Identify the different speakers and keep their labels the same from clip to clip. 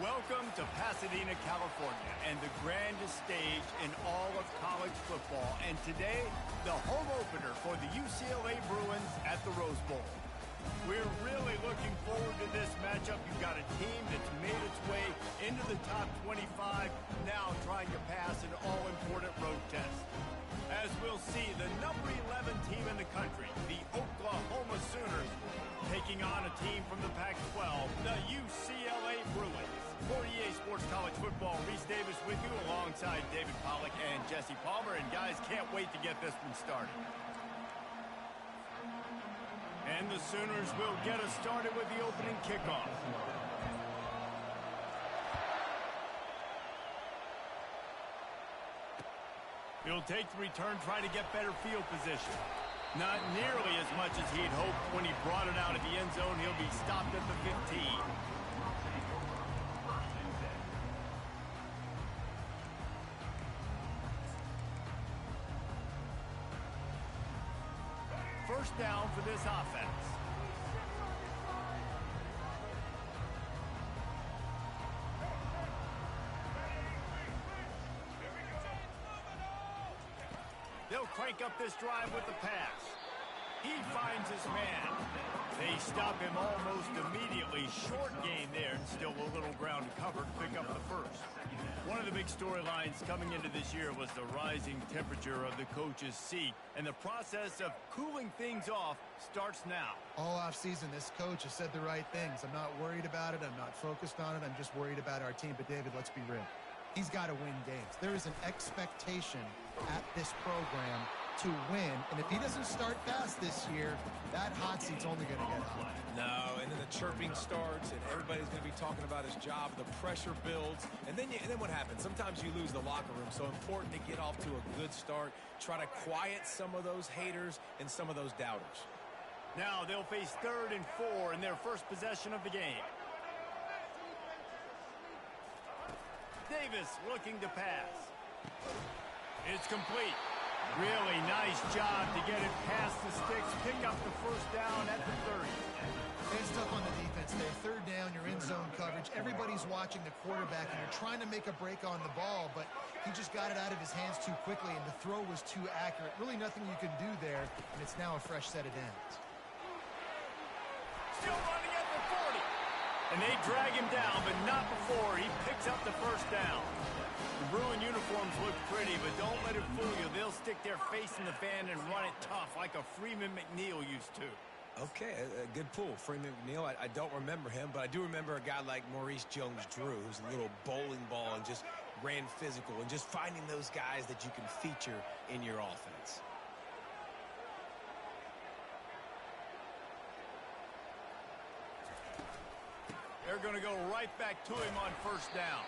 Speaker 1: Welcome to Pasadena, California, and the grandest stage in all of college football. And today, the home opener for the UCLA Bruins at the Rose Bowl. We're really looking forward to this matchup. You've got a team that's made its way into the top 25, now trying to pass an all-important road test. As we'll see, the number 11 team in the country, the Oklahoma Sooners, taking on a team from the Pac-12, the UCLA Bruins. For EA Sports College Football, Reese Davis with you alongside David Pollack and Jesse Palmer. And guys, can't wait to get this one started. And the Sooners will get us started with the opening kickoff. He'll take the return, trying to get better field position. Not nearly as much as he'd hoped when he brought it out of the end zone. He'll be stopped at the 15. First down for this offense. They'll crank up this drive with the pass. He finds his man. They stop him almost immediately. Short gain there, and still a little ground to cover to pick up the first. One of the big storylines coming into this year was the rising temperature of the coach's seat, and the process of cooling things off starts now.
Speaker 2: All offseason, this coach has said the right things. I'm not worried about it. I'm not focused on it. I'm just worried about our team. But, David, let's be real. He's got to win games. There is an expectation at this program to win, and if he doesn't start fast this year, that hot seat's only going to get hot.
Speaker 3: No, and then the chirping starts, and everybody's going to be talking about his job. The pressure builds, and then what happens? Sometimes you lose the locker room, so important to get off to a good start. Try to quiet some of those haters and some of those doubters.
Speaker 1: Now they'll face 3rd and 4 in their first possession of the game. Davis looking to pass. It's complete. Really nice job to get it past the sticks, pick up the first down at the 30.
Speaker 2: It's tough on the defense there. 3rd down, you're in zone coverage. Everybody's watching the quarterback, and you're trying to make a break on the ball, but he just got it out of his hands too quickly, and the throw was too accurate. Really nothing you can do there, and it's now a fresh set of downs.
Speaker 1: Still running at the 40. And they drag him down, but not before he picks up the first down. The Bruin uniforms look pretty, but don't let it fool you. They'll stick their face in the fan and run it tough like a Freeman McNeil used to.
Speaker 3: Okay, a good pull. Freeman McNeil, I don't remember him, but I do remember a guy like Maurice Jones-Drew, who's a little bowling ball and just ran physical, and just finding those guys that you can feature in your offense.
Speaker 1: They're going to go right back to him on first down.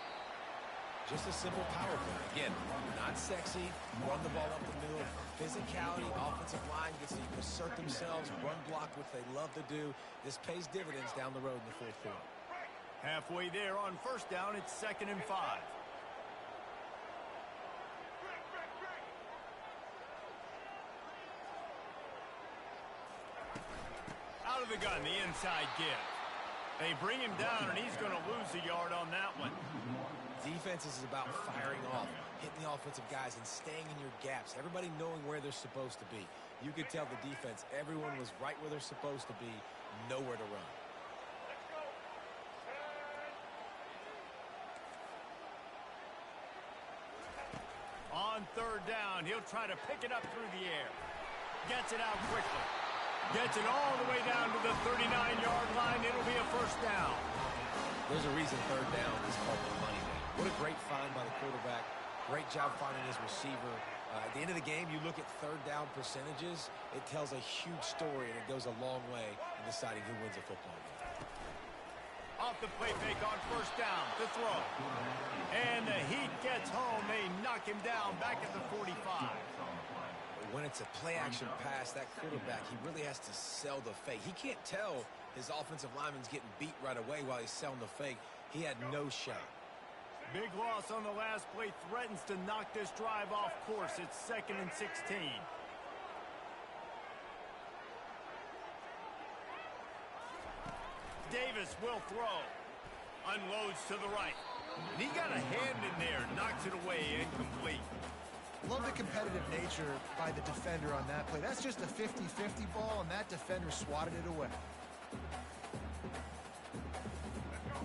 Speaker 3: Just a simple power play. Again, not sexy, run the ball up the middle. Physicality, offensive line gets to assert themselves, run block, which they love to do. This pays dividends down the road in the 4th quarter.
Speaker 1: Halfway there on first down, it's 2nd and 5. Out of the gun, the inside give. They bring him down, and he's going to lose a yard on that one.
Speaker 3: Defense is about firing off, hitting the offensive guys, and staying in your gaps. Everybody knowing where they're supposed to be. You could tell the defense, everyone was right where they're supposed to be, nowhere to run.
Speaker 1: On 3rd down, he'll try to pick it up through the air. Gets it out quickly. Gets it all the way down to the 39-yard line. It'll be a first down.
Speaker 3: There's a reason 3rd down is called the money down. What a great find by the quarterback. Great job finding his receiver. At the end of the game, you look at 3rd down percentages. It tells a huge story, and it goes a long way in deciding who wins a football game.
Speaker 1: Off the play fake on first down to throw. And the heat gets home. They knock him down back at the 45.
Speaker 3: When it's a play-action pass, that quarterback, he really has to sell the fake. He can't tell his offensive lineman's getting beat right away while he's selling the fake. He had no shot.
Speaker 1: Big loss on the last play, threatens to knock this drive off course. It's 2nd and 16. Davis will throw. Unloads to the right. And he got a hand in there, knocks it away, incomplete.
Speaker 2: Love the competitive nature by the defender on that play. That's just a 50-50 ball, and that defender swatted it away.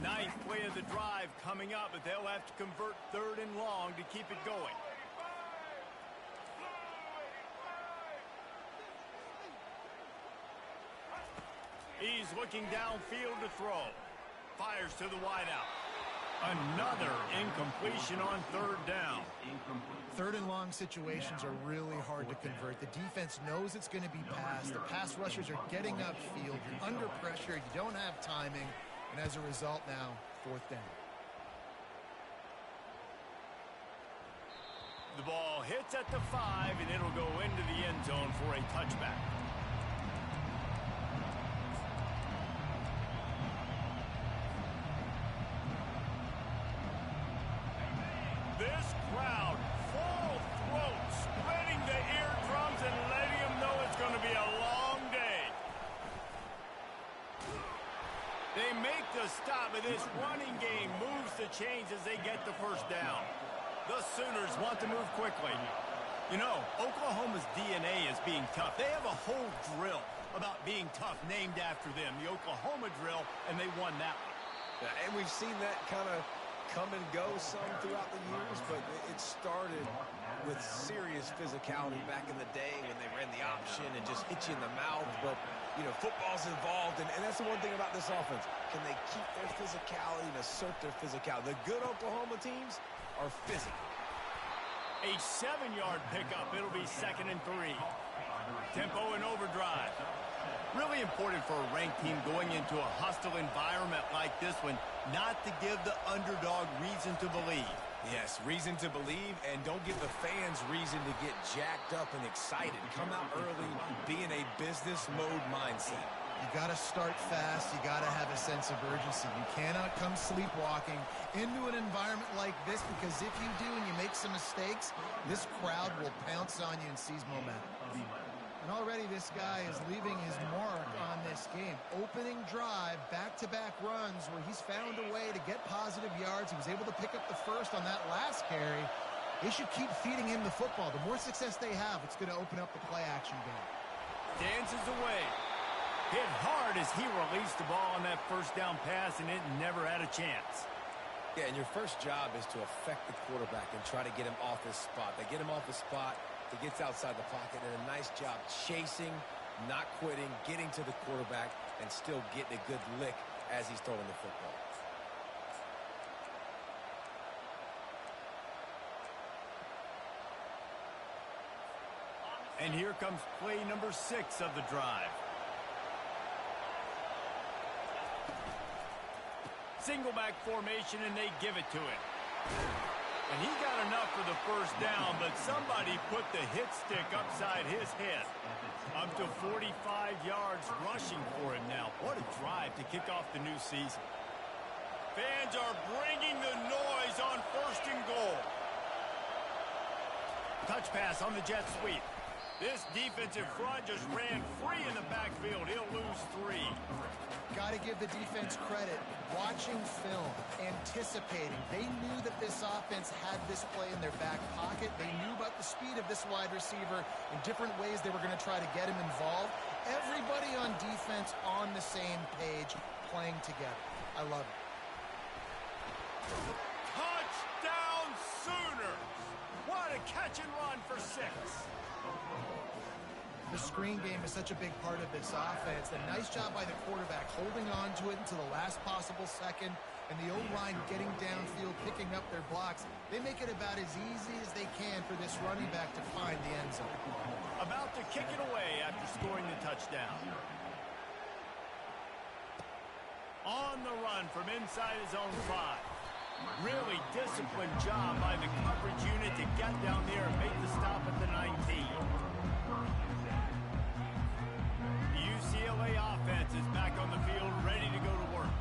Speaker 1: Ninth play of the drive coming up, but they'll have to convert 3rd and long to keep it going. He's looking downfield to throw. Fires to the wideout. Another incompletion on 3rd down.
Speaker 2: 3rd and long situations are really hard to convert. The defense knows it's going to be passed. The pass rushers are getting upfield. You're under pressure. You don't have timing. And as a result now, 4th down.
Speaker 1: The ball hits at the 5, and it'll go into the end zone for a touchback. This crowd, full throat, spreading the eardrums and letting them know it's going to be a long day. They make the stop, but this running game moves the chains as they get the 1st down. The Sooners want to move quickly. You know, Oklahoma's DNA is being tough. They have a whole drill about being tough named after them, the Oklahoma drill, and they won that one.
Speaker 3: Yeah, and we've seen that kind of come and go some throughout the years, but it started with serious physicality back in the day when they ran the option and just hit you in the mouth. But, you know, football's involved, and that's the one thing about this offense. Can they keep their physicality and assert their physicality? The good Oklahoma teams are physical.
Speaker 1: A 7-yard pickup. It'll be 2nd and 3. Tempo and overdrive. Really important for a ranked team going into a hostile environment like this one, not to give the underdog reason to believe.
Speaker 3: Yes, reason to believe, and don't give the fans reason to get jacked up and excited. Come out early, be in a business mode mindset.
Speaker 2: You got to start fast. You got to have a sense of urgency. You cannot come sleepwalking into an environment like this, because if you do and you make some mistakes, this crowd will pounce on you and seize momentum. And already this guy is leaving his mark on this game. Opening drive, back-to-back runs where he's found a way to get positive yards. He was able to pick up the 1st on that last carry. They should keep feeding him the football. The more success they have, it's going to open up the play-action game.
Speaker 1: Dances away. Hit hard as he released the ball on that 1st down pass, and it never had a chance.
Speaker 3: Yeah, and your first job is to affect the quarterback and try to get him off his spot. They get him off his spot. He gets outside the pocket, and a nice job chasing, not quitting, getting to the quarterback, and still getting a good lick as he's throwing the football.
Speaker 1: And here comes play number 6 of the drive. Single back formation, and they give it to him. And he got enough for the 1st down, but somebody put the hit stick upside his head. Up to 45 yards rushing for him now. What a drive to kick off the new season. Fans are bringing the noise on 1st and goal. Touch pass on the jet sweep. This defensive front just ran free in the backfield. He'll lose 3.
Speaker 2: Got to give the defense credit. Watching film, anticipating. They knew that this offense had this play in their back pocket. They knew about the speed of this wide receiver in different ways they were going to try to get him involved. Everybody on defense on the same page, playing together. I love it.
Speaker 1: Touchdown Sooners! What a catch and run for 6.
Speaker 2: The screen game is such a big part of this offense. A nice job by the quarterback holding on to it until the last possible second, and the O-line getting downfield, picking up their blocks. They make it about as easy as they can for this running back to find the end zone.
Speaker 1: About to kick it away after scoring the touchdown. On the run from inside his own 5. Really disciplined job by the coverage unit to get down there and make the stop at the 19. UCLA offense is back on the field, ready to go to work.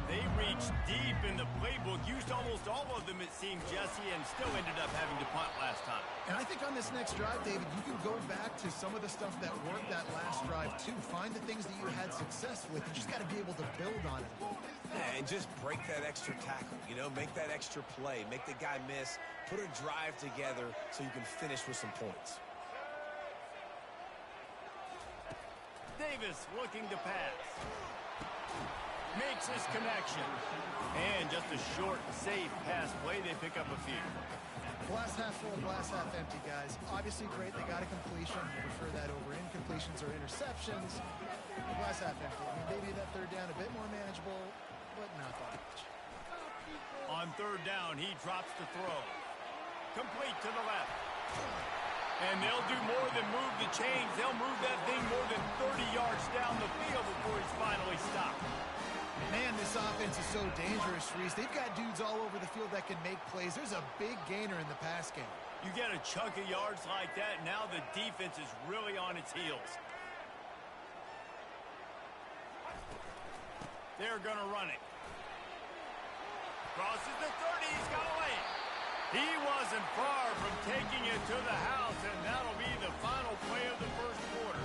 Speaker 1: They reached deep in the playbook, used almost all of them, it seemed, Jesse, and still ended up having to punt last time.
Speaker 2: And I think on this next drive, David, you can go back to some of the stuff that worked that last drive, too. Find the things that you had success with. You just got to be able to build on it.
Speaker 3: Yeah, and just break that extra tackle, you know, make that extra play, make the guy miss, put a drive together so you can finish with some points.
Speaker 1: Davis looking to pass. Makes his connection. And just a short, safe pass play. They pick up a few.
Speaker 2: Glass half full, glass half empty, guys. Obviously great. They got a completion. I prefer that over incompletions or interceptions. Glass half empty. I mean, maybe that third down a bit more manageable, but not that much.
Speaker 1: On third down, he drops to throw. Complete to the left. And they'll do more than move the chains. They'll move that thing more than 30 yards down the field before he's finally stopped.
Speaker 2: Man, this offense is so dangerous, Reese. They've got dudes all over the field that can make plays. There's a big gainer in the pass game.
Speaker 1: You get a chunk of yards like that, now the defense is really on its heels. They're going to run it. Crosses the 30, he's got a lane. He wasn't far from taking it to the house, and that'll be the final play of the first quarter.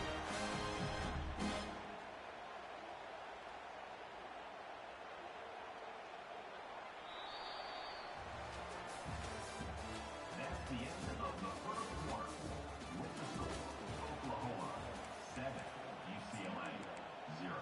Speaker 4: That's the end of the first quarter. With the score, Oklahoma 7, UCLA 0.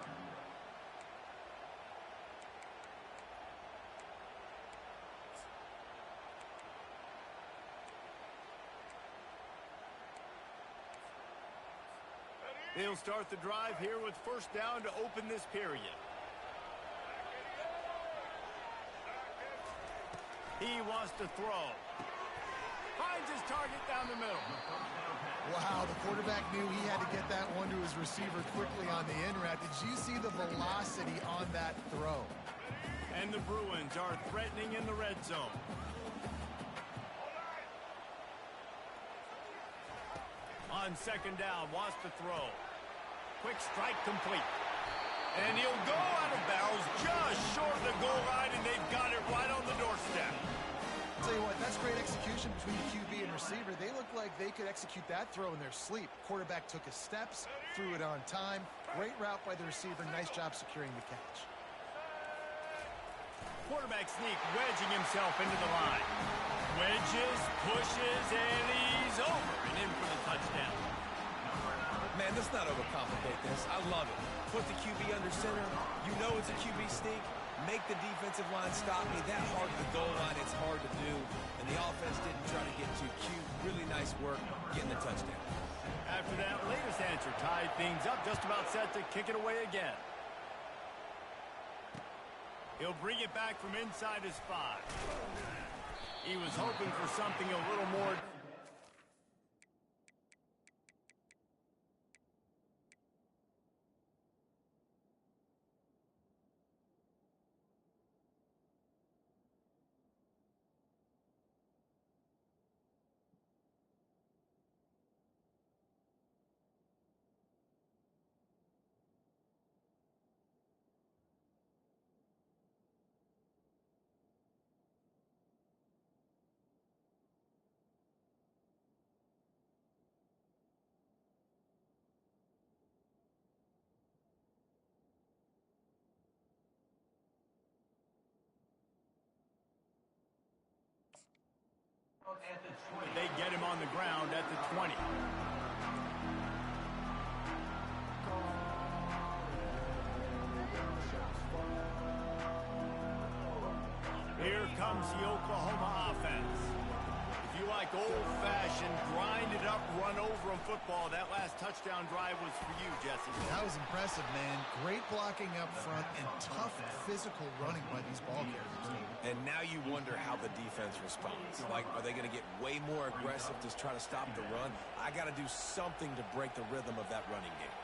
Speaker 1: They'll start the drive here with first down to open this period. He wants to throw. Finds his target down the middle.
Speaker 2: Wow, the quarterback knew he had to get that one to his receiver quickly on the in route. Did you see the velocity on that throw?
Speaker 1: And the Bruins are threatening in the red zone. On second down, wants to throw. Quick strike complete. And he'll go out of bounds just short of the goal line, and they've got it right on the doorstep.
Speaker 2: I'll tell you what, that's great execution between the QB and receiver. They look like they could execute that throw in their sleep. Quarterback took his steps, threw it on time. Great route by the receiver. Nice job securing the catch.
Speaker 1: Quarterback sneak, wedging himself into the line. Wedges, pushes, and he's over and in for the touchdown.
Speaker 3: Man, let's not overcomplicate this. I love it. Put the QB under center. You know it's a QB sneak. Make the defensive line stop me. That hard to the goal line, it's hard to do. And the offense didn't try to get too cute. Really nice work getting the touchdown.
Speaker 1: After that latest answer tied things up, just about set to kick it away again. He'll bring it back from inside his 5. He was hoping for something a little more. They get him on the ground at the 20. Here comes the Oklahoma offense. If you like old-fashioned, grind-it-up, run-over-'em football, that last touchdown drive was for you, Jesse.
Speaker 2: That was impressive, man. Great blocking up front and tough physical running by these ball carriers.
Speaker 3: And now you wonder how the defense responds. Like, are they going to get way more aggressive to try to stop the run? I got to do something to break the rhythm of that running game.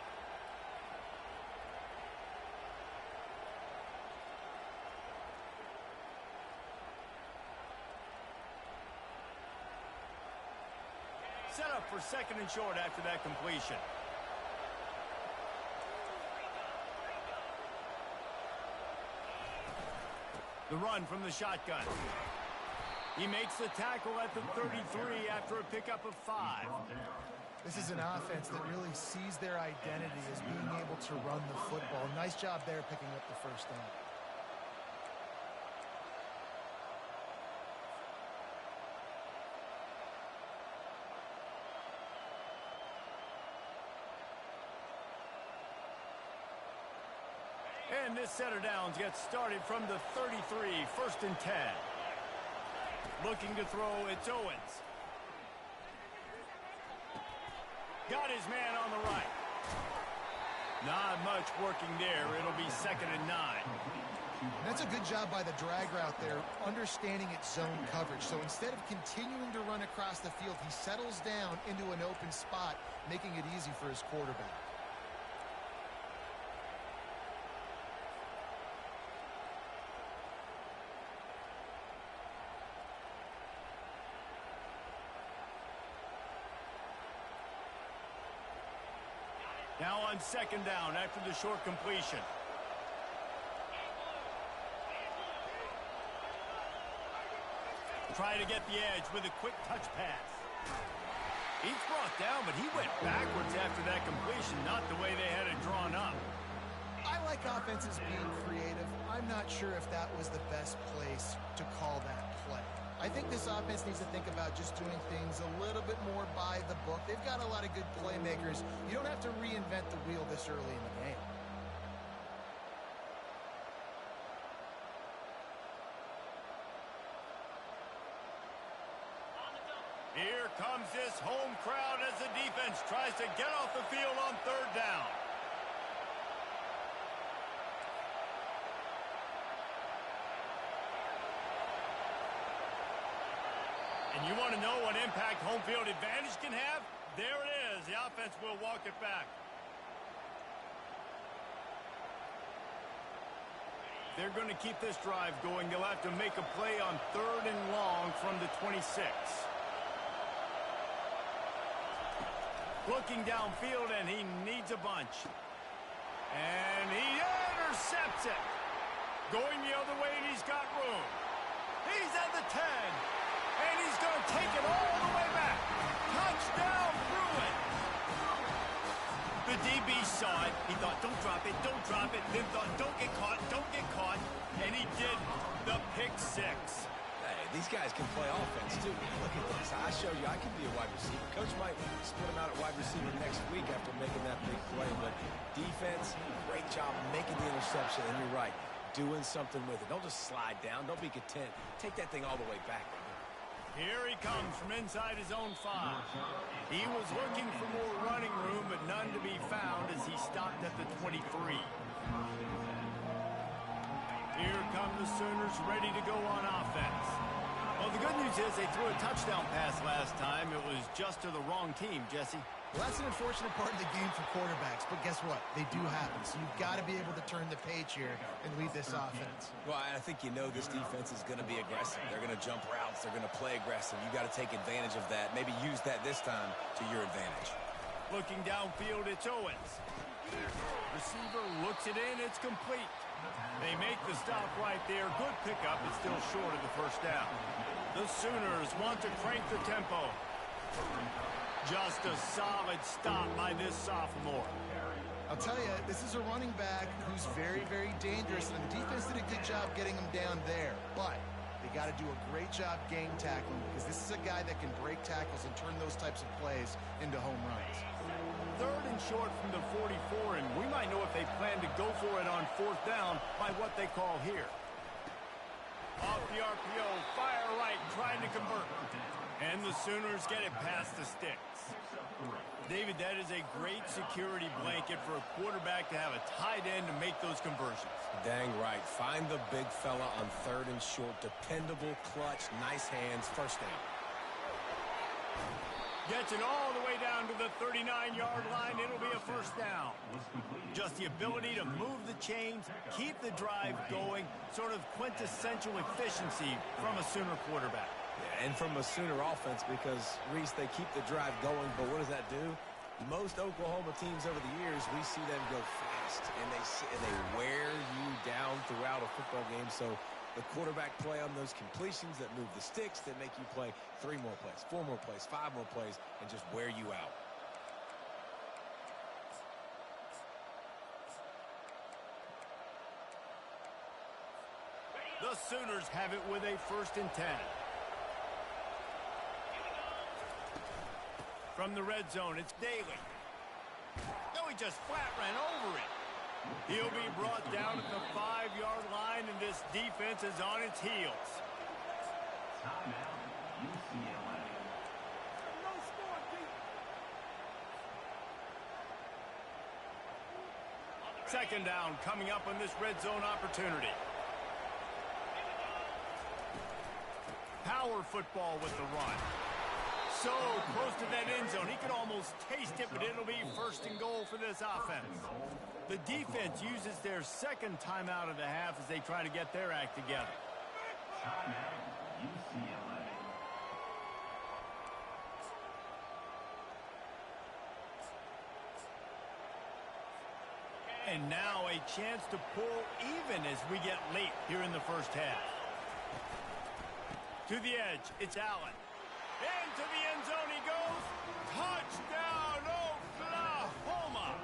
Speaker 1: Set up for second and short after that completion. The run from the shotgun. He makes the tackle at the 33 after a pickup of 5.
Speaker 2: This is an offense that really sees their identity as being able to run the football. Nice job there picking up the first down.
Speaker 1: And this set of downs gets started from the 33, 1st and 10. Looking to throw, it's Owens. Got his man on the right. Not much working there. It'll be 2nd and 9.
Speaker 2: That's a good job by the drag route there, understanding its zone coverage. So instead of continuing to run across the field, he settles down into an open spot, making it easy for his quarterback.
Speaker 1: Now on 2nd down after the short completion. Try to get the edge with a quick touch pass. He's brought down, but he went backwards after that completion, not the way they had it drawn up.
Speaker 2: I like offenses being creative. I'm not sure if that was the best place to call that play. I think this offense needs to think about just doing things a little bit more by the book. They've got a lot of good playmakers. You don't have to reinvent the wheel this early in the game.
Speaker 1: Here comes this home crowd as the defense tries to get off the field on 3rd down. And you want to know what impact home field advantage can have? There it is. The offense will walk it back. They're going to keep this drive going. They'll have to make a play on 3rd and long from the 26. Looking downfield, and he needs a bunch. And he intercepts it. Going the other way, and he's got room. He's at the 10. And he's going to take it all the way back. Touchdown, Bruins. The DB saw it. He thought, don't drop it, don't drop it. Then thought, don't get caught, don't get caught. And he did the pick 6.
Speaker 3: Hey, these guys can play offense, too. Look at this. I showed you I can be a wide receiver. Coach might split him out at wide receiver next week after making that big play. But defense, great job making the interception. And you're right, doing something with it. Don't just slide down. Don't be content. Take that thing all the way back.
Speaker 1: Here he comes from inside his own 5. He was looking for more running room, but none to be found as he stopped at the 23. Here come the Sooners ready to go on offense. Well, the good news is they threw a touchdown pass last time. It was just to the wrong team, Jesse.
Speaker 2: Well, that's an unfortunate part of the game for quarterbacks, but guess what? They do happen, so you've got to be able to turn the page here and lead this offense.
Speaker 3: Well, I think you know this defense is going to be aggressive. They're going to jump routes. They're going to play aggressive. You've got to take advantage of that. Maybe use that this time to your advantage.
Speaker 1: Looking downfield, it's Owens. Receiver looks it in. It's complete. They make the stop right there. Good pickup. It's still short of the 1st down. The Sooners want to crank the tempo. Just a solid stop by this sophomore.
Speaker 2: I'll tell you, this is a running back who's very, very dangerous, and the defense did a good job getting him down there. But they got to do a great job game tackling because this is a guy that can break tackles and turn those types of plays into home runs.
Speaker 1: 3rd and short from the 44, and we might know if they plan to go for it on 4th down by what they call here. Off the RPO, fire right, trying to convert. And the Sooners get it past the sticks. David, that is a great security blanket for a quarterback to have a tight end to make those conversions.
Speaker 3: Dang right. Find the big fella on 3rd and short. Dependable, clutch, nice hands, 1st down.
Speaker 1: Gets it all the way down to the 39-yard line. It'll be a 1st down. Just the ability to move the chains, keep the drive going, sort of quintessential efficiency from a Sooner quarterback.
Speaker 3: Yeah, and from a Sooner offense because, Reese, they keep the drive going, but what does that do? Most Oklahoma teams over the years, we see them go fast, and they wear you down throughout a football game. So The quarterback play on those completions that move the sticks, that make you play 3 more plays, 4 more plays, 5 more plays, and just wear you out.
Speaker 1: The Sooners have it with a 1st and 10. From the red zone, it's Daly. No, he just flat ran over it. He'll be brought down at the 5-yard line, and this defense is on its heels.
Speaker 4: Timeout, UCLA.
Speaker 1: Second down coming up on this red zone opportunity. Power football with the run. So close to that end zone. He could almost taste it, but it'll be 1st and goal for this offense. The defense uses their 2nd timeout of the half as they try to get their act together.
Speaker 4: Timeout, UCLA.
Speaker 1: And now a chance to pull even as we get late here in the 1st half. To the edge, it's Allen. Into the end zone he goes. Touchdown, Oklahoma!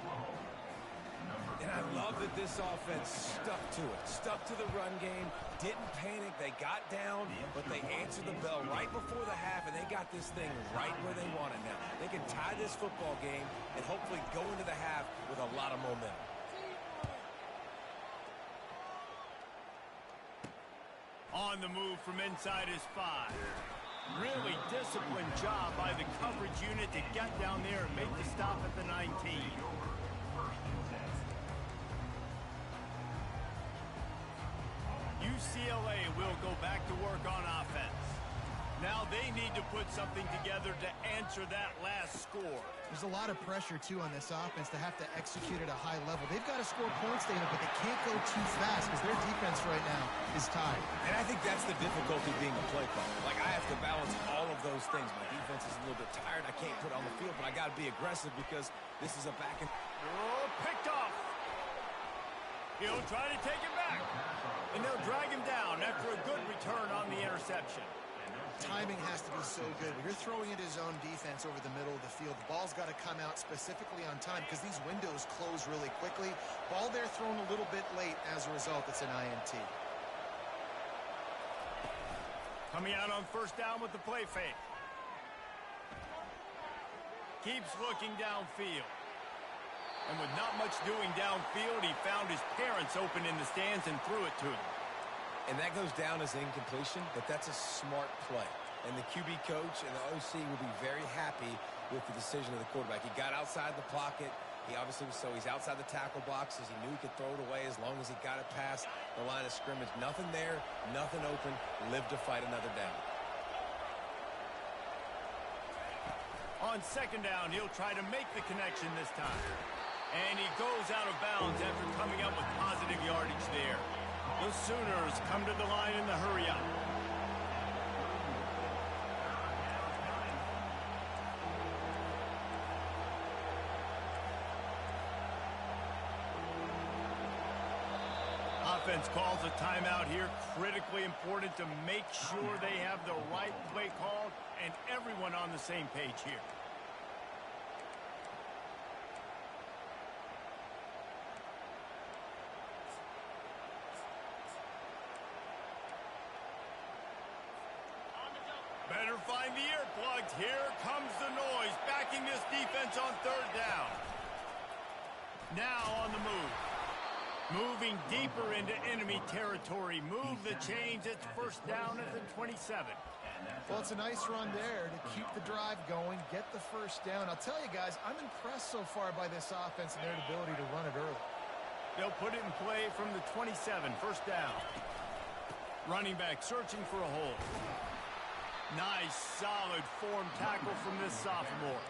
Speaker 3: And I love that this offense stuck to it, stuck to the run game, didn't panic. They got down, but they answered the bell right before the half, and they got this thing right where they want it now. They can tie this football game and hopefully go into the half with a lot of momentum.
Speaker 1: On the move from inside his 5. Really disciplined job by the coverage unit to get down there and make the stop at the 19. UCLA will go back to work on offense. Now they need to put something together to answer that last score.
Speaker 2: There's a lot of pressure, too, on this offense to have to execute at a high level. They've got to score points, David, but they can't go too fast because their defense right now is tired.
Speaker 3: And I think that's the difficulty being a play caller. Like, I have to balance all of those things. My defense is a little bit tired. I can't put it on the field, but I got to be aggressive because this is a back and...
Speaker 1: Oh, picked off. He'll try to take it back. And they'll drag him down after a good return on the interception.
Speaker 2: Timing has to be so good. When you're throwing it his own defense over the middle of the field, the ball's got to come out specifically on time because these windows close really quickly. Ball there thrown a little bit late. As a result, it's an INT.
Speaker 1: Coming out on 1st down with the play fake. Keeps looking downfield. And with not much doing downfield, he found his parents open in the stands and threw it to him.
Speaker 3: And that goes down as incompletion, but that's a smart play. And the QB coach and the OC will be very happy with the decision of the quarterback. He got outside the pocket. He obviously was, so he's outside the tackle boxes. He knew he could throw it away as long as he got it past the line of scrimmage. Nothing there, nothing open. Live to fight another down.
Speaker 1: On 2nd down, he'll try to make the connection this time. And he goes out of bounds after coming up with positive yardage there. The Sooners come to the line in the hurry-up. Offense calls a timeout here. Critically important to make sure they have the right play called and everyone on the same page here. Better find the earplugs. Here comes the noise, backing this defense on 3rd down. Now on the move. Moving deeper into enemy territory. Move the chains. It's 1st down at the 27.
Speaker 2: Well, it's a nice run there to keep the drive going, get the 1st down. I'll tell you guys, I'm impressed so far by this offense and their ability to run it early.
Speaker 1: They'll put it in play from the 27, 1st down. Running back searching for a hole. Nice, solid form tackle from this sophomore.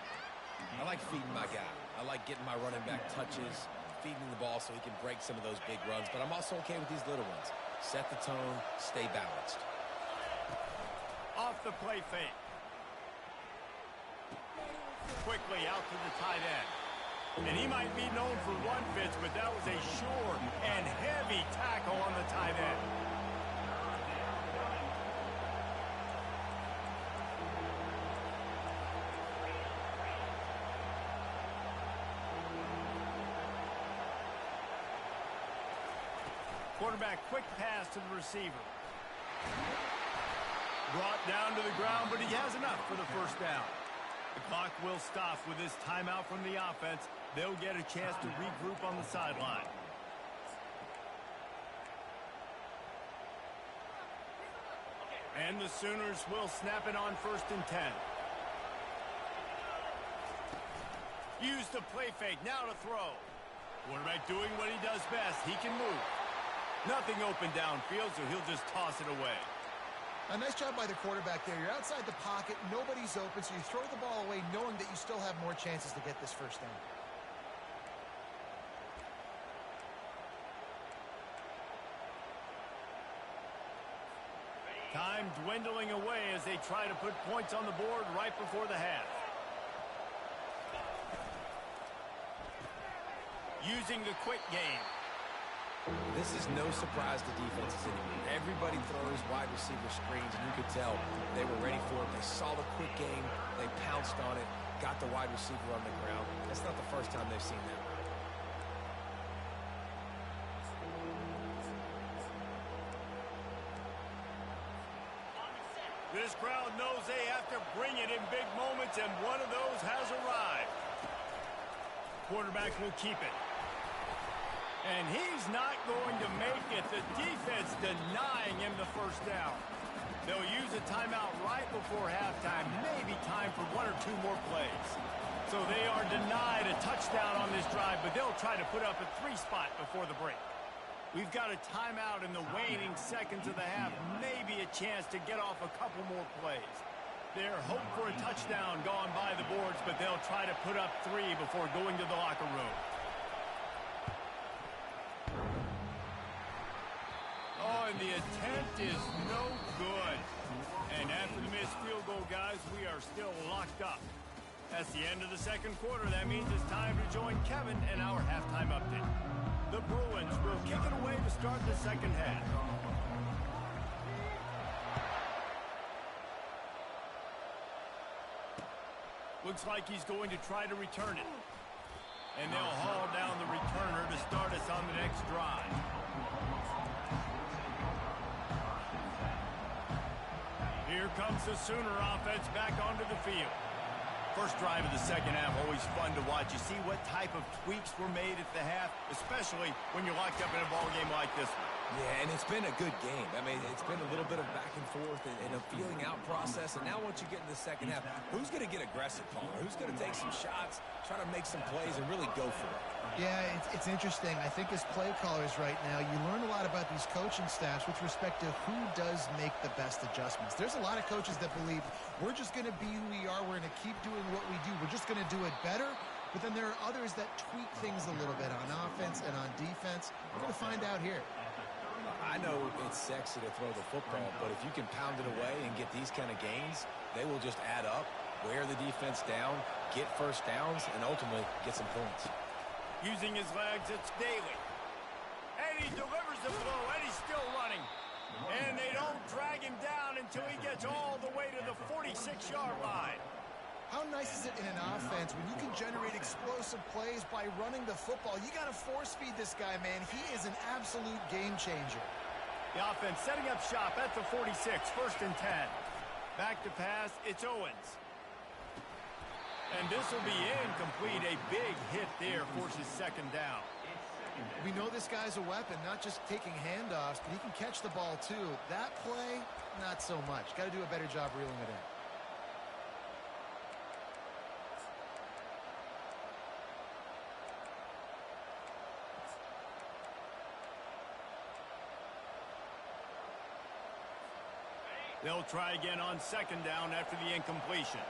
Speaker 3: I like feeding my guy. I like getting my running back touches, feeding the ball so he can break some of those big runs, but I'm also okay with these little ones. Set the tone, stay balanced.
Speaker 1: Off the play fake. Quickly out to the tight end. And he might be known for run fits, but that was a sure and heavy tackle on the tight end. Quarterback quick pass to the receiver. Brought down to the ground, but he has enough for the first down. The clock will stop with this timeout from the offense. They'll get a chance to regroup on the sideline. And the Sooners will snap it on 1st and 10. Use the play fake, now to throw. Quarterback doing what he does best. He can move. Nothing open downfield, so he'll just toss it away.
Speaker 2: A nice job by the quarterback there. You're outside the pocket, nobody's open, so you throw the ball away knowing that you still have more chances to get this first down.
Speaker 1: Time dwindling away as they try to put points on the board right before the half. Using the quick game.
Speaker 3: This is no surprise to defenses anymore. Everybody throws wide receiver screens, and you could tell they were ready for it. They saw the quick game. They pounced on it, got the wide receiver on the ground. That's not the first time they've seen that.
Speaker 1: This crowd knows they have to bring it in big moments, and one of those has arrived. Quarterback will keep it. And he's not going to make it. The defense denying him the first down. They'll use a timeout right before halftime. Maybe time for 1 or 2 more plays. So they are denied a touchdown on this drive, but they'll try to put up a 3 spot before the break. We've got a timeout in the waning seconds of the half. Maybe a chance to get off a couple more plays. Their hope for a touchdown gone by the boards, but they'll try to put up 3 before going to the locker room. Oh, and the attempt is no good. And after the missed field goal, guys, we are still locked up. That's the end of the second quarter. That means it's time to join Kevin in our halftime update. The Bruins will kick it away to start the second half. Looks like he's going to try to return it. And they'll haul down the returner to start us on the next drive. Here comes the Sooner offense back onto the field. First drive of the second half, always fun to watch. You see what type of tweaks were made at the half, especially when you're locked up in a ball game like this one.
Speaker 3: Yeah, and it's been a good game. I mean, it's been a little bit of back and forth and a feeling out process. And now once you get in the second half, who's going to get aggressive, Paul? Who's going to take some shots, try to make some plays, and really go for it?
Speaker 2: Yeah, it's interesting. I think as play callers right now, you learn a lot about these coaching staffs with respect to who does make the best adjustments. There's a lot of coaches that believe we're just going to be who we are. We're going to keep doing what we do. We're just going to do it better. But then there are others that tweak things a little bit on offense and on defense. We're going to find out here.
Speaker 3: I know it's sexy to throw the football, but if you can pound it away and get these kind of gains, they will just add up, wear the defense down, get first downs, and ultimately get some points.
Speaker 1: Using his legs, it's Daly. And he delivers the blow, and he's still running. And they don't drag him down until he gets all the way to the 46-yard line.
Speaker 2: How nice is it in an offense when you can generate explosive plays by running the football? You got to force feed this guy, man. He is an absolute game changer.
Speaker 1: The offense setting up shop at the 46, 1st and 10. Back to pass, it's Owens. And this will be incomplete. A big hit there forces second down.
Speaker 2: We know this guy's a weapon, not just taking handoffs, but he can catch the ball too. That play, not so much. Got to do a better job reeling it in.
Speaker 1: They'll try again on second down after the incompletion.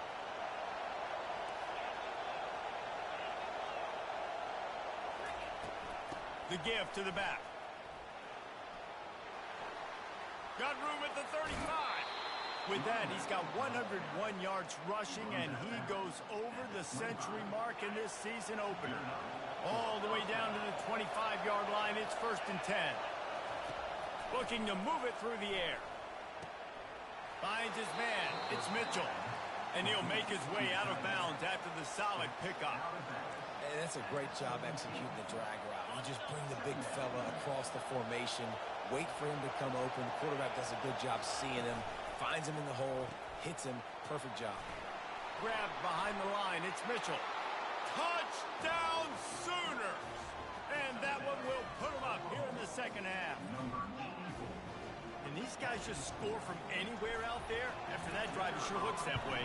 Speaker 1: The give to the back. Got room at the 35. With that, he's got 101 yards rushing, and he goes over the century mark in this season opener. All the way down to the 25-yard line, it's 1st and 10. Looking to move it through the air. Finds his man. It's Mitchell. And he'll make his way out of bounds after the solid pickup.
Speaker 3: And that's a great job executing the drag route. You just bring the big fella across the formation, wait for him to come open. The quarterback does a good job seeing him, finds him in the hole, hits him. Perfect job.
Speaker 1: Grabbed behind the line. It's Mitchell. Touchdown Sooners! And that one will put them up here in the second half. And these guys just score from anywhere out there. After that drive, it sure looks that way.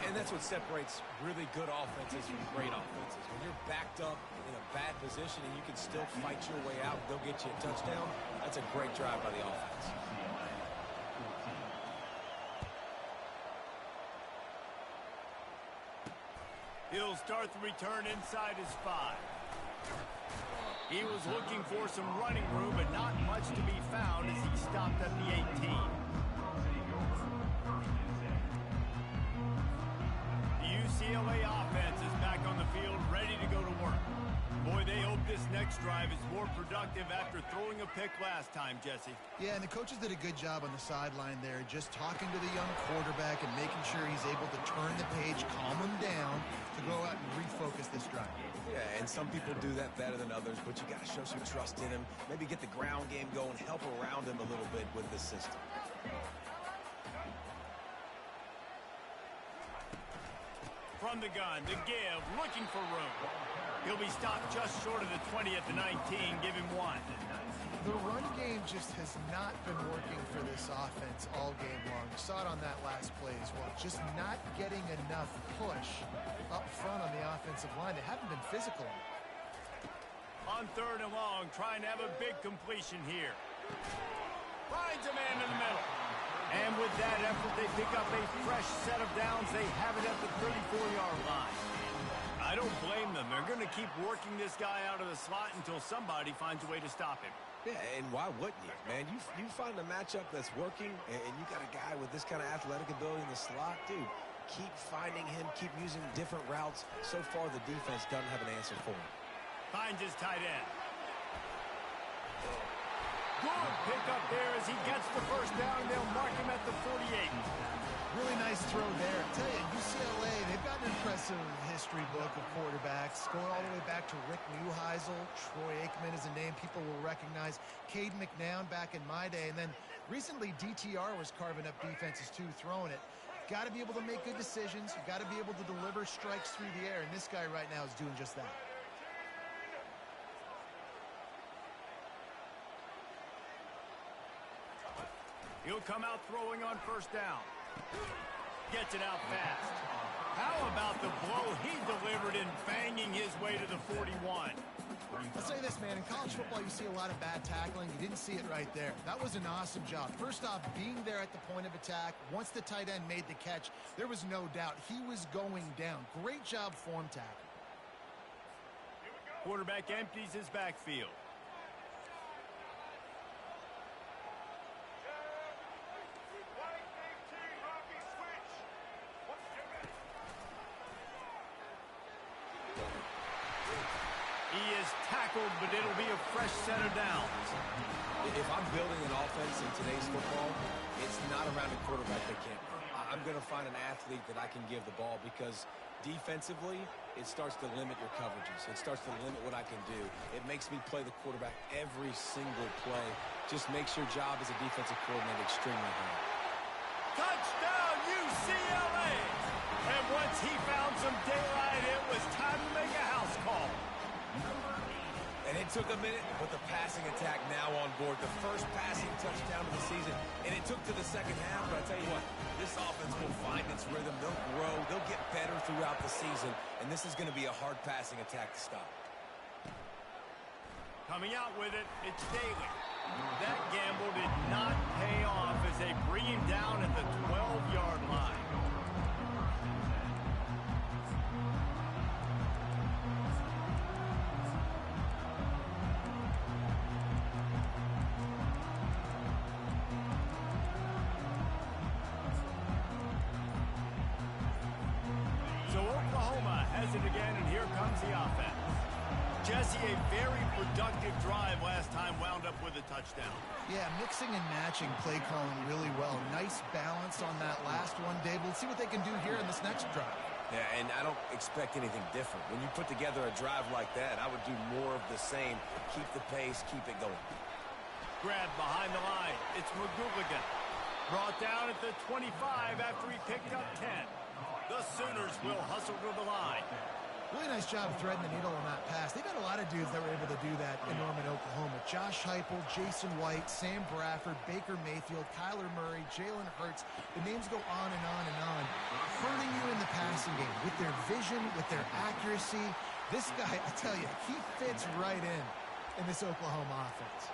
Speaker 3: And that's what separates really good offenses from great offenses. When you're backed up in a bad position and you can still fight your way out and go get you a touchdown, that's a great drive by the offense.
Speaker 1: He'll start the return inside his 5. He was looking for some running room, but not much to be found as he stopped at the 18. The UCLA offense is back on the field, ready to go to work. Boy, they hope this next drive is more productive after throwing a pick last time, Jesse.
Speaker 2: Yeah, and the coaches did a good job on the sideline there, just talking to the young quarterback and making sure he's able to turn the page, calm him down to go out and refocus this drive.
Speaker 3: Yeah, and some people do that better than others, but you got to show some trust in him. Maybe get the ground game going, help around him a little bit with this system.
Speaker 1: From the gun, the give, looking for room. He'll be stopped just short of the 20 at the 19, give him 1.
Speaker 2: The run game just has not been working for this offense all game long. You saw it on that last play as well. Just not getting enough push up front on the offensive line. They haven't been physical.
Speaker 1: On 3rd and long, trying to have a big completion here. Finds a man in the middle. And with that effort, they pick up a fresh set of downs. They have it at the 34-yard line. I don't blame them. They're going to keep working this guy out of the slot until somebody finds a way to stop him.
Speaker 3: Yeah, and why wouldn't you, man? You find a matchup that's working, and you got a guy with this kind of athletic ability in the slot, dude. Keep finding him, keep using different routes. So far, the defense doesn't have an answer for him.
Speaker 1: Finds his tight end. Good pick up there as he gets the first down, and they'll mark him at the 48.
Speaker 2: Really nice throw there. I tell you, UCLA, they've got an impressive history book of quarterbacks, going all the way back to Rick Neuheisel. Troy Aikman is a name people will recognize. Cade McNown back in my day. And then recently, DTR was carving up defenses too, throwing it. Got to be able to make good decisions. You've got to be able to deliver strikes through the air. And this guy right now is doing just that.
Speaker 1: He'll come out throwing on 1st down. Gets it out fast. How about the blow he delivered in banging his way to the 41?
Speaker 2: I'll say this, man. In college football, you see a lot of bad tackling. You didn't see it right there. That was an awesome job. First off, being there at the point of attack. Once the tight end made the catch, there was no doubt he was going down. Great job form tackle.
Speaker 1: Quarterback empties his backfield. He is tackled, but it'll be a fresh set of downs.
Speaker 3: If I'm building an offense in today's football, it's not around a quarterback that can't run. I'm going to find an athlete that I can give the ball because defensively, it starts to limit your coverages. It starts to limit what I can do. It makes me play the quarterback every single play. Just makes your job as a defensive coordinator extremely hard.
Speaker 1: Touchdown, UCLA! And once he found some daylight, it was time to make a house call.
Speaker 3: And it took a minute, but the passing attack now on board. The first passing touchdown of the season. And it took to the second half, but I tell you what, this offense will find its rhythm. They'll grow. They'll get better throughout the season. And this is going to be a hard passing attack to stop.
Speaker 1: Coming out with it, it's Daly. That gamble did not pay off as they bring him down at the 12-yard line. So Oklahoma has it again, and here comes the offense. Jesse, a very productive drive last time wound up with a touchdown.
Speaker 2: Yeah, mixing and matching play calling really well. Nice balance on that last one, Dave. We'll see what they can do here in this next drive.
Speaker 3: Yeah, and I don't expect anything different. When you put together a drive like that, I would do more of the same. Keep the pace, keep it going.
Speaker 1: Grab behind the line. It's McGooligan. Brought down at the 25 after he picked up 10. The Sooners will hustle to the line.
Speaker 2: Really nice job of threading the needle on that pass. They've had a lot of dudes that were able to do that in Norman, Oklahoma. Josh Heupel, Jason White, Sam Bradford, Baker Mayfield, Kyler Murray, Jalen Hurts. The names go on and on and on. Hurting you in the passing game with their vision, with their accuracy. This guy, I tell you, he fits right in this Oklahoma offense.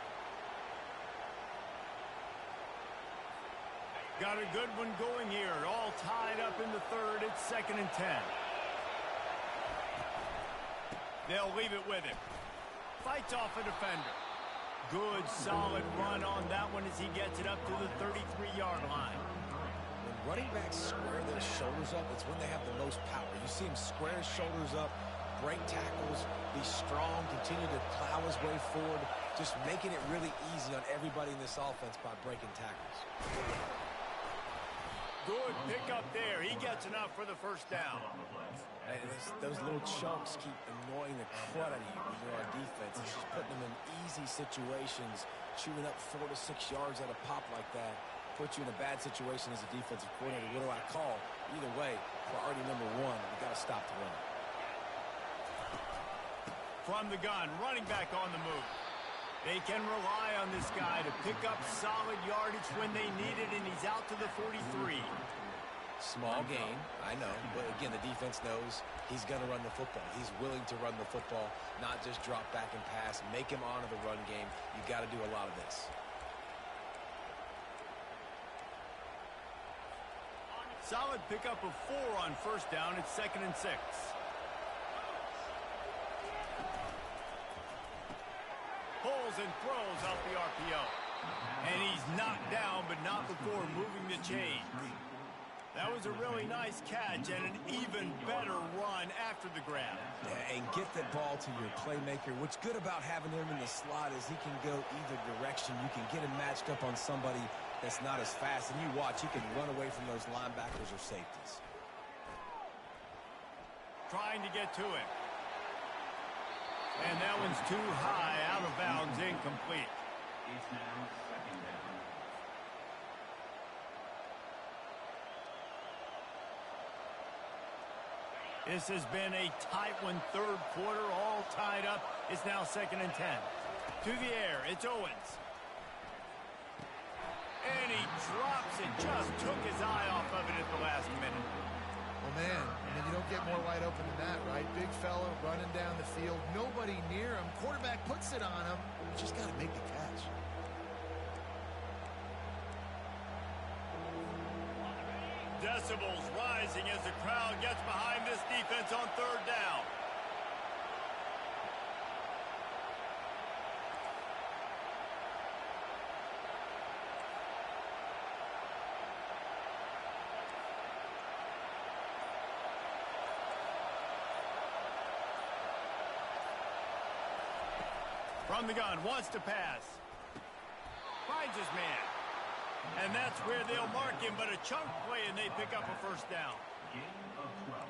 Speaker 1: Got a good one going here. All tied up in the third. It's 2nd and 10. They'll leave it with him. Fights off a defender. Good, solid run on that one as he gets it up to the 33-yard line.
Speaker 3: When running backs square their shoulders up, it's when they have the most power. You see him square his shoulders up, break tackles, be strong, continue to plow his way forward, just making it really easy on everybody in this offense by breaking tackles.
Speaker 1: Good pick up there. He gets enough for the first down.
Speaker 3: Hey, those little chunks keep annoying the crud out of you when you're on defense. It's just putting them in easy situations, chewing up 4 to 6 yards at a pop like that. Puts you in a bad situation as a defensive coordinator. What do I call? Either way, priority number one, we got to stop the run.
Speaker 1: From the gun, running back on the move. They can rely on this guy to pick up solid yardage when they need it, and he's out to the 43.
Speaker 3: Small gain, I know, but again, the defense knows he's going to run the football. He's willing to run the football, not just drop back and pass, make him honor the run game. You got to do a lot of this.
Speaker 1: Solid pickup of 4 on first down. It's 2nd and 6. Pulls and throws off the RPO. And he's knocked down, but not before moving the chains. That was a really nice catch and an even better run after the grab.
Speaker 3: Yeah, and get the ball to your playmaker. What's good about having him in the slot is he can go either direction. You can get him matched up on somebody that's not as fast. And you watch, he can run away from those linebackers or safeties.
Speaker 1: Trying to get to it. And that one's too high, out of bounds, incomplete.
Speaker 4: It's now 2nd down.
Speaker 1: This has been a tight one, third quarter, all tied up. It's now 2nd and 10. To the air, it's Owens. And he drops it, just took his eye off of it at the last minute.
Speaker 2: Well, man, I mean, you don't get more wide open than that, right? Big fella running down the field, nobody near him. Quarterback puts it on him. Just got to make the catch.
Speaker 1: Decibels rising as the crowd gets behind this defense on third down. From the gun, wants to pass. Finds his man. And that's where they'll mark him, but a chunk play, and they pick up a first down.
Speaker 4: Gain of 12.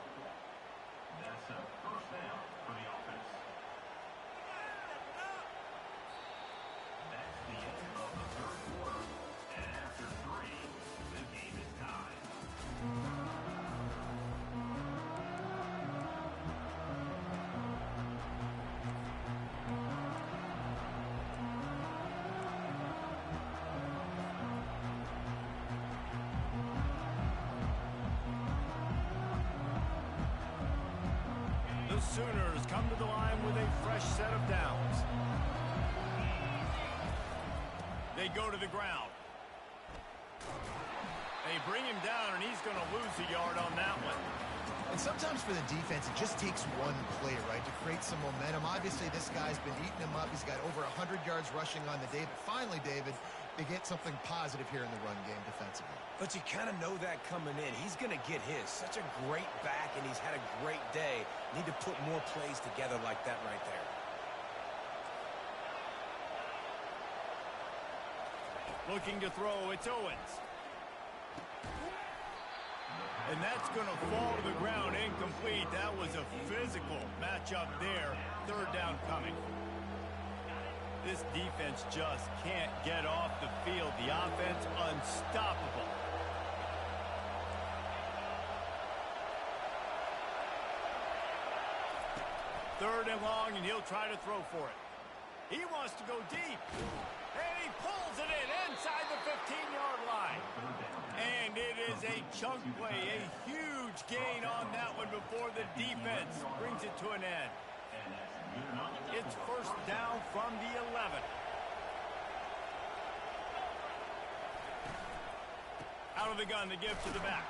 Speaker 4: That's a first down for the offense. That's the end of the third quarter. And after 3, the game is tied.
Speaker 1: Sooners come to the line with a fresh set of downs. They go to the ground. They bring him down, and he's going to lose a yard on that one.
Speaker 2: And sometimes for the defense, it just takes one play, right, to create some momentum. Obviously, this guy's been eating him up. He's got over 100 yards rushing on the day. But finally, David, they get something positive here in the run game defensively.
Speaker 3: But you kind of know that coming in. He's going to get his. Such a great back, and he's had a great day. Need to put more plays together like that right there. Looking to throw, it's Owens.
Speaker 1: And that's going to fall to the ground incomplete. That was a physical matchup there. Third down coming. This defense just can't get off the field. The offense unstoppable. Third and long, and he'll try to throw for it. He wants to go deep. And he pulls it in inside the 15-yard line. And it is a chunk play, a huge gain on that one before the defense brings it to an end. It's first down from the 11. Out of the gun to give to the back.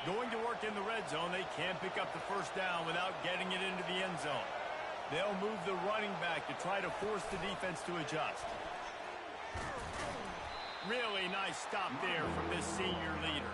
Speaker 1: Going to work in the red zone. They can't pick up the first down without getting it into the end zone. They'll move the running back to try to force the defense to adjust. Really nice stop there from this senior leader.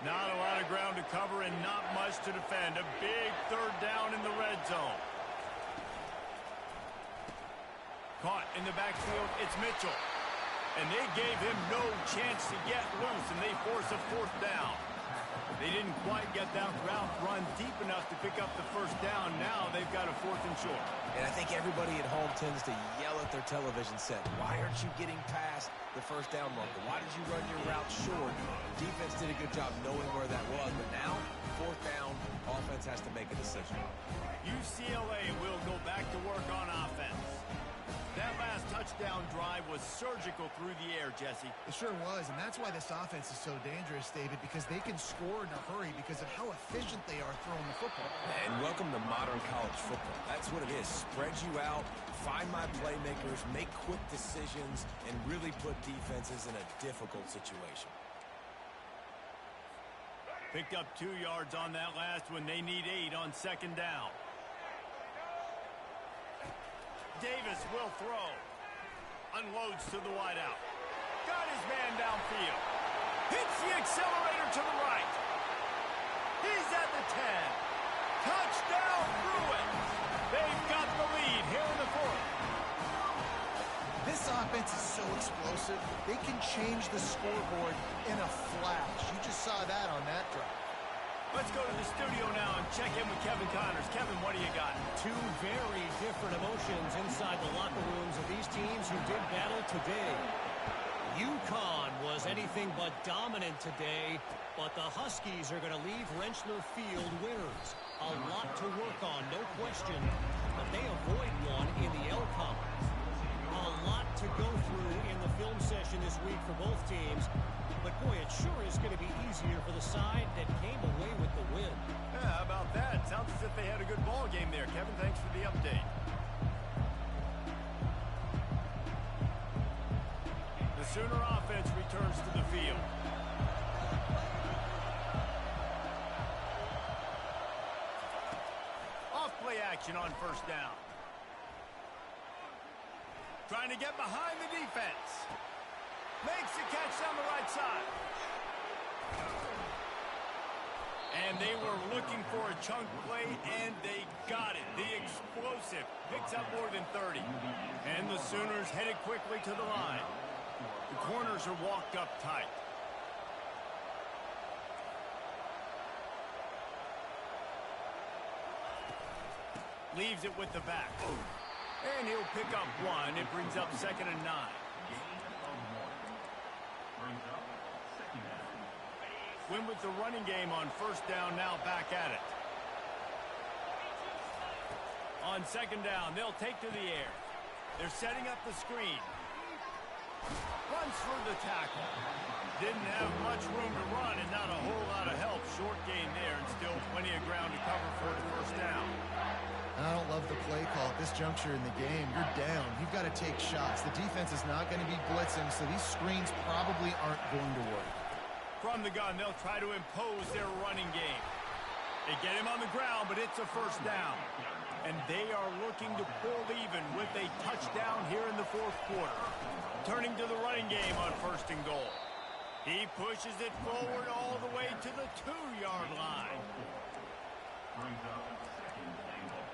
Speaker 1: Not a lot of ground to cover and not much to defend. A big third down in the red zone. Caught in the backfield, it's Mitchell. And they gave him no chance to get loose, and they force a fourth down. They didn't quite get that route run deep enough to pick up the first down. Now they've got a fourth and short.
Speaker 3: And I think everybody at home tends to yell at their television set. Why aren't you getting past the first down marker? Why did you run your route short? Defense did a good job knowing where that was. But now, fourth down, offense has to make a decision.
Speaker 1: UCLA will go back to work on offense. That last touchdown drive was surgical through the air, Jesse.
Speaker 2: It sure was, and that's why this offense is so dangerous, David, because they can score in a hurry because of how efficient they are throwing the football.
Speaker 3: And welcome to modern college football. That's what it is. Spread you out, find my playmakers, make quick decisions, and really put defenses in a difficult situation.
Speaker 1: Picked up 2 yards on that last one. They need 8 on second down. Davis will throw. Unloads to the wideout. Got his man downfield. Hits the accelerator to the right. He's at the 10. Touchdown, Bruins. They've got the lead here in the fourth.
Speaker 2: This offense is so explosive, they can change the scoreboard in a flash. You just saw that on that drive.
Speaker 1: Let's go to the studio now and check in with Kevin Connors. Kevin, what do you got?
Speaker 5: Two very different emotions inside the locker rooms of these teams who did battle today. UConn was anything but dominant today, but the Huskies are going to leave Rentschler Field winners. A lot to work on, no question, but they avoid one in the L Conference. A lot to go through in the film session this week for both teams. But, boy, it sure is going to be easier for the side that came away with the win.
Speaker 1: Yeah, how about that? Sounds as if they had a good ball game there. Kevin, thanks for the update. The Sooner offense returns to the field. Off-play action on first down. Trying to get behind the defense. Makes the catch down the right side. And they were looking for a chunk play, and they got it. The explosive picks up more than 30. And the Sooners headed quickly to the line. The corners are walked up tight. Leaves it with the back. And he'll pick up 1. It brings up 2nd and 9. Win with the running game on first down, now back at it. On second down, they'll take to the air. They're setting up the screen. Runs through the tackle. Didn't have much room to run and not a whole lot of help. Short gain there and still plenty of ground to cover for the first down.
Speaker 2: I don't love the play call at this juncture in the game. You're down. You've got to take shots. The defense is not going to be blitzing, so these screens probably aren't going to work.
Speaker 1: From the gun, they'll try to impose their running game. They get him on the ground, but it's a first down. And they are looking to pull even with a touchdown here in the fourth quarter. Turning to the running game on first and goal. He pushes it forward all the way to the 2-yard line.
Speaker 4: Brings up second and goal.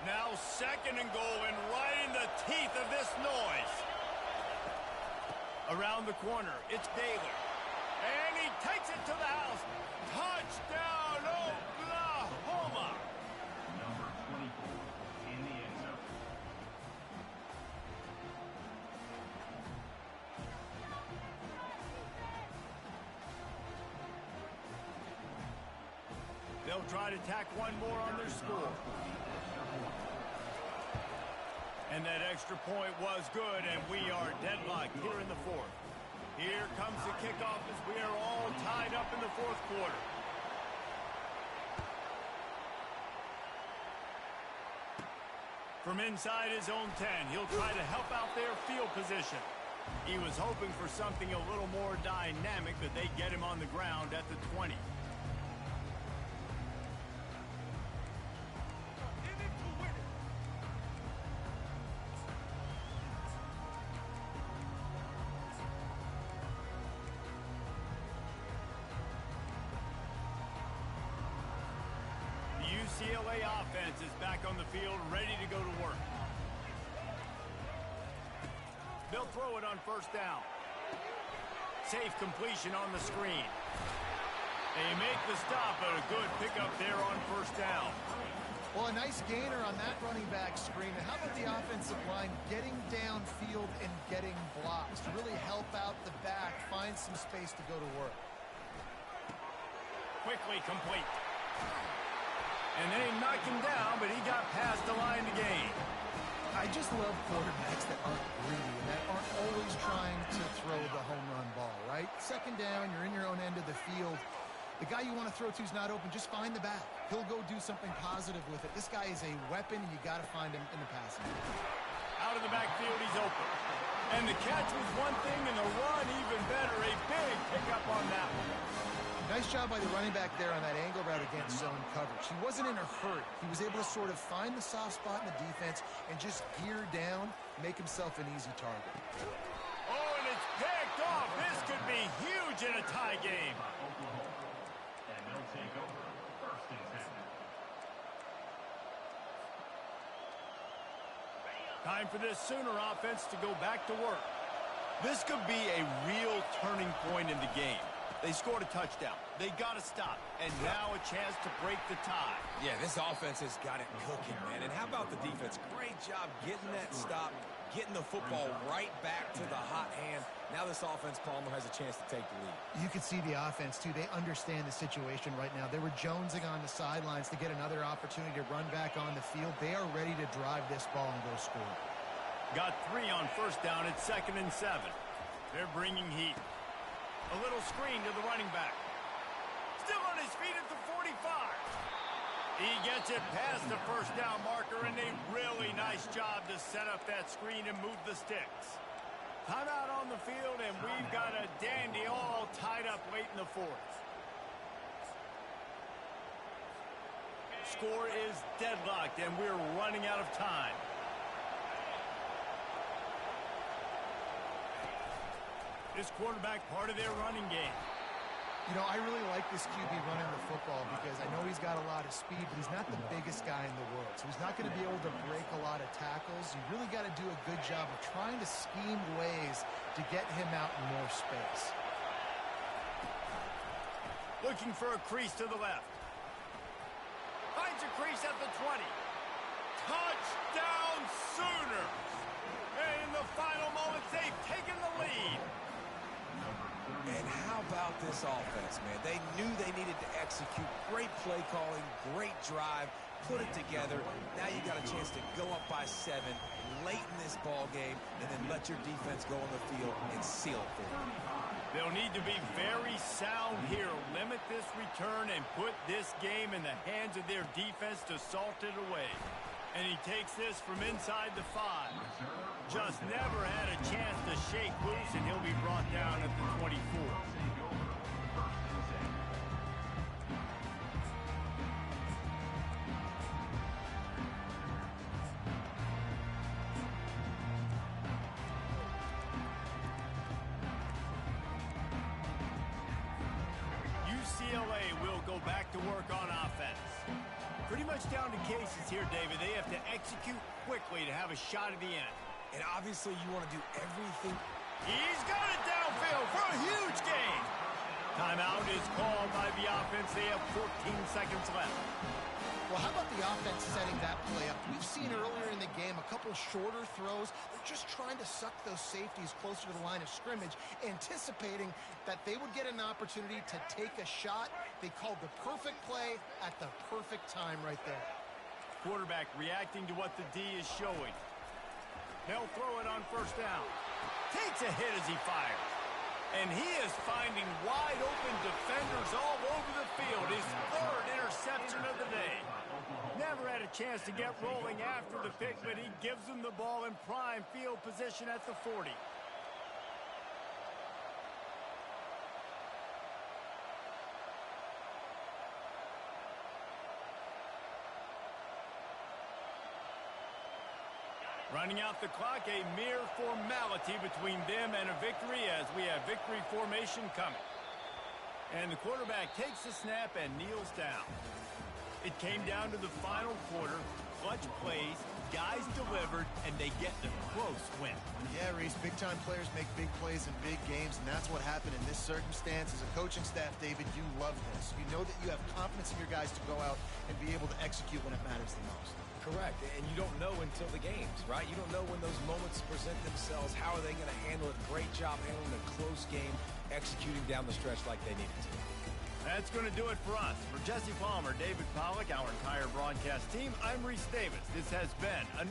Speaker 1: Now second and goal, and right in the teeth of this noise. Around the corner, it's Baylor. And he takes it to the house. Touchdown, Oklahoma!
Speaker 4: Number 24 in the end zone.
Speaker 1: They'll try to tack one more on their score. And that extra point was good, and we are deadlocked here in the fourth. Here comes the kickoff as we are all tied up in the fourth quarter. From inside his own 10, he'll try to help out their field position. He was hoping for something a little more dynamic, but they get him on the ground at the 20. UCLA offense is back on the field, ready to go to work. They'll throw it on first down. Safe completion on the screen. They make the stop, but a good pickup there on first down.
Speaker 2: Well, a nice gainer on that running back screen. And how about the offensive line getting downfield and getting blocks to really help out the back, find some space to go to work.
Speaker 1: Quickly complete. And they knocked him down, but he got past the line to gain.
Speaker 2: I just love quarterbacks that aren't greedy and that aren't always trying to throw the home run ball, right? Second down, you're in your own end of the field. The guy you want to throw to is not open. Just find the back. He'll go do something positive with it. This guy is a weapon, and you got to find him in the passing game.
Speaker 1: Out of the backfield, he's open. And the catch was one thing, and the run even better. A big pickup on that one.
Speaker 2: Nice job by the running back there on that angle route against zone coverage. He wasn't in a hurry. He was able to sort of find the soft spot in the defense and just gear down, make himself an easy target.
Speaker 1: Oh, and it's picked off. This could be huge in a tie game.
Speaker 4: And they'll take over first and 10.
Speaker 1: Time for this Sooner offense to go back to work. This could be a real turning point in the game. They scored a touchdown. They got to stop. And now a chance to break the tie.
Speaker 3: Yeah, this offense has got it cooking, man. And how about the defense? Great job getting that stop, getting the football right back to the hot hand. Now this offense, Palmer, has a chance to take the lead.
Speaker 2: You can see the offense, too. They understand the situation right now. They were jonesing on the sidelines to get another opportunity to run back on the field. They are ready to drive this ball and go score.
Speaker 1: Got 3 on first down. It's 2nd and 7. They're bringing heat. A little screen to the running back. Still on his feet at the 45. He gets it past the first down marker, and a really nice job to set up that screen and move the sticks. Timeout on the field, and we've got a dandy all tied up late in the fourth. Score is deadlocked, and we're running out of time. This quarterback part of their running game.
Speaker 2: You know, I really like this QB running the football because I know he's got a lot of speed, but he's not the biggest guy in the world. So he's not going to be able to break a lot of tackles. You really got to do a good job of trying to scheme ways to get him out in more space.
Speaker 1: Looking for a crease to the left. Finds a crease at the 20. Touchdown Sooners! And in the final moments, they've taken the lead.
Speaker 3: And how about this offense, man? They knew they needed to execute. Great play calling, great drive, put it together. Now you got a chance to go up by 7 late in this ball game and then let your defense go on the field and seal it for them.
Speaker 1: They'll need to be very sound here. Limit this return and put this game in the hands of their defense to salt it away. And he takes this from inside the 5. Just never had a chance to shake loose, and he'll be brought down at the 24. UCLA will go back to work on offense. Pretty much down to cases here, David. They have to execute quickly to have a shot at the end.
Speaker 3: And obviously, you want to do everything.
Speaker 1: He's got it downfield for a huge gain. Timeout is called by the offense. They have 14 seconds left.
Speaker 6: Well, how about the offense setting that play up? We've seen earlier in the game a couple shorter throws. They're just trying to suck those safeties closer to the line of scrimmage, anticipating that they would get an opportunity to take a shot. They called the perfect play at the perfect time right there.
Speaker 1: Quarterback reacting to what the D is showing. They'll throw it on first down. Takes a hit as he fires. And he is finding wide open defenders all over the field. His third interception of the day. Never had a chance to get rolling after the pick, but he gives them the ball in prime field position at the 40. Running out the clock, a mere formality between them and a victory as we have victory formation coming. And the quarterback takes the snap and kneels down. It came down to the final quarter. Clutch plays, guys delivered, and they get the close win.
Speaker 2: Yeah, Reese, big-time players make big plays in big games, and that's what happened in this circumstance. As a coaching staff, David, you love this. You know that you have confidence in your guys to go out and be able to execute when it matters the most.
Speaker 3: Correct, and you don't know until the games, right? You don't know when those moments present themselves. How are they going to handle it? Great job handling a close game, executing down the stretch like they needed to.
Speaker 1: That's going to do it for us. For Jesse Palmer, David Pollack, our entire broadcast team, I'm Reese Davis. This has been a